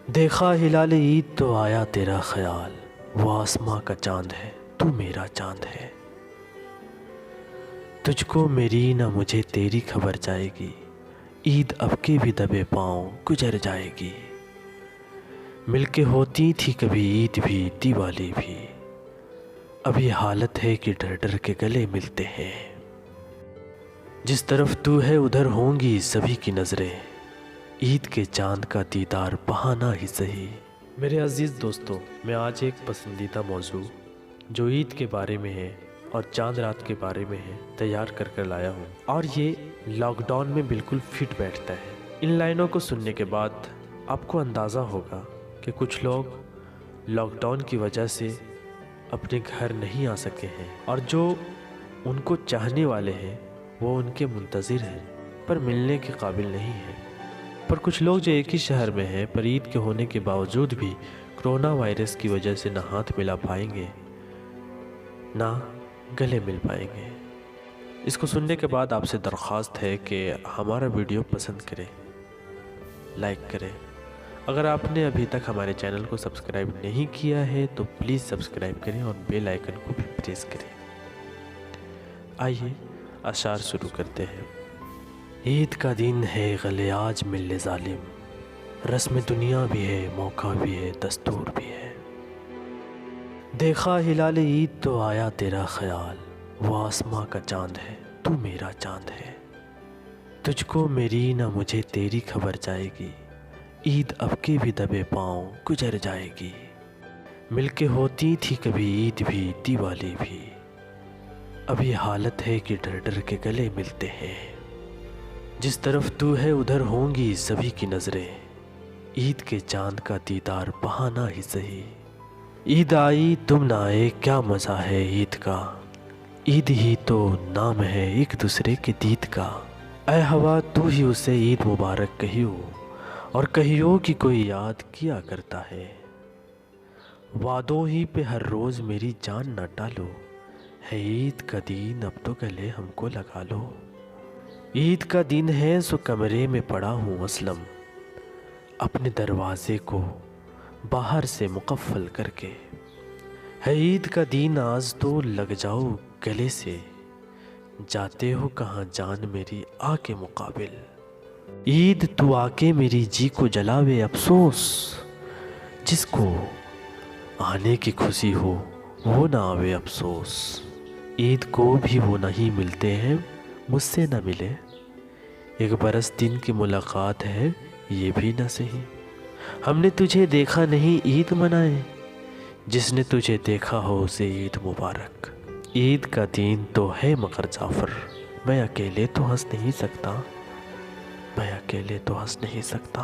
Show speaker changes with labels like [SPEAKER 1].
[SPEAKER 1] دیکھا ہلال عید تو آیا تیرا خیال، وہ آسماں کا چاند ہے تو میرا چاند ہے۔ تجھ کو میری نہ مجھے تیری خبر جائے گی، عید اب کے بھی دبے پاؤں گزر جائے گی۔ مل کے ہوتی تھی کبھی عید بھی دیوالی بھی، اب یہ حالت ہے کہ ڈر ڈر کے گلے ملتے ہیں۔ جس طرف تو ہے ادھر ہوں گی سبھی کی نظریں، عید کے چاند کا دیدار بہانا ہی صحیح۔ میرے عزیز دوستو، میں آج ایک پسندیدہ موضوع جو عید کے بارے میں ہے اور چاند رات کے بارے میں ہے تیار کر لایا ہوں، اور یہ لاک ڈاؤن میں بالکل فٹ بیٹھتا ہے۔ ان لائنوں کو سننے کے بعد آپ کو اندازہ ہوگا کہ کچھ لوگ لاک ڈاؤن کی وجہ سے اپنے گھر نہیں آ سکے ہیں، اور جو ان کو چاہنے والے ہیں وہ ان کے منتظر ہیں پر ملنے کے قابل نہیں ہیں۔ پر کچھ لوگ جو ایک ہی شہر میں ہیں پر عید کے ہونے کے باوجود بھی کرونا وائرس کی وجہ سے نہ ہاتھ ملا پائیں گے نہ گلے مل پائیں گے۔ اس کو سننے کے بعد آپ سے درخواست ہے کہ ہمارا ویڈیو پسند کریں، لائک کریں۔ اگر آپ نے ابھی تک ہمارے چینل کو سبسکرائب نہیں کیا ہے تو پلیز سبسکرائب کریں اور بیل آئیکن کو بھی پریس کریں۔ آئیے اشعار شروع کرتے ہیں۔ عید کا دن ہے غلے آج مل ظالم، رسم دنیا بھی ہے موقع بھی ہے دستور بھی ہے۔ دیکھا ہلال عید تو آیا تیرا خیال، وہ آسماں کا چاند ہے تو میرا چاند ہے۔ تجھ کو میری نہ مجھے تیری خبر جائے گی، عید اب کے بھی دبے پاؤں گزر جائے گی۔ مل کے ہوتی تھی کبھی عید بھی دیوالی بھی، اب یہ حالت ہے کہ ڈر ڈر کے گلے ملتے ہیں۔ جس طرف تو ہے ادھر ہوں گی سبھی کی نظریں، عید کے چاند کا دیدار بہانا ہی صحیح۔ عید آئی تم نہ آئے کیا مزہ ہے عید کا، عید ہی تو نام ہے ایک دوسرے کے دید کا۔ اے ہوا تو ہی اسے عید مبارک کہیو، اور کہیو کہ کوئی یاد کیا کرتا ہے۔ وعدوں ہی پہ ہر روز میری جان نہ ڈالو، ہے عید کا دن اب تو گلے ہم کو لگا لو۔ عید کا دن ہے سو کمرے میں پڑا ہوں اسلم، اپنے دروازے کو باہر سے مقفل کر کے۔ ہے عید کا دن آج تو لگ جاؤ گلے سے، جاتے ہو کہاں جان میری آ کے مقابل۔ عید تو آ کے میری جی کو جلاوے افسوس، جس کو آنے کی خوشی ہو وہ نہ آوے افسوس۔ عید کو بھی وہ نہیں ملتے ہیں مجھ سے نہ ملے، ایک برس دن کی ملاقات ہے یہ بھی نہ سہی۔ ہم نے تجھے دیکھا نہیں عید منائے، جس نے تجھے دیکھا ہو اسے عید مبارک۔ عید کا دن تو ہے مگر جعفر، میں اکیلے تو ہنس نہیں سکتا، میں اکیلے تو ہنس نہیں سکتا۔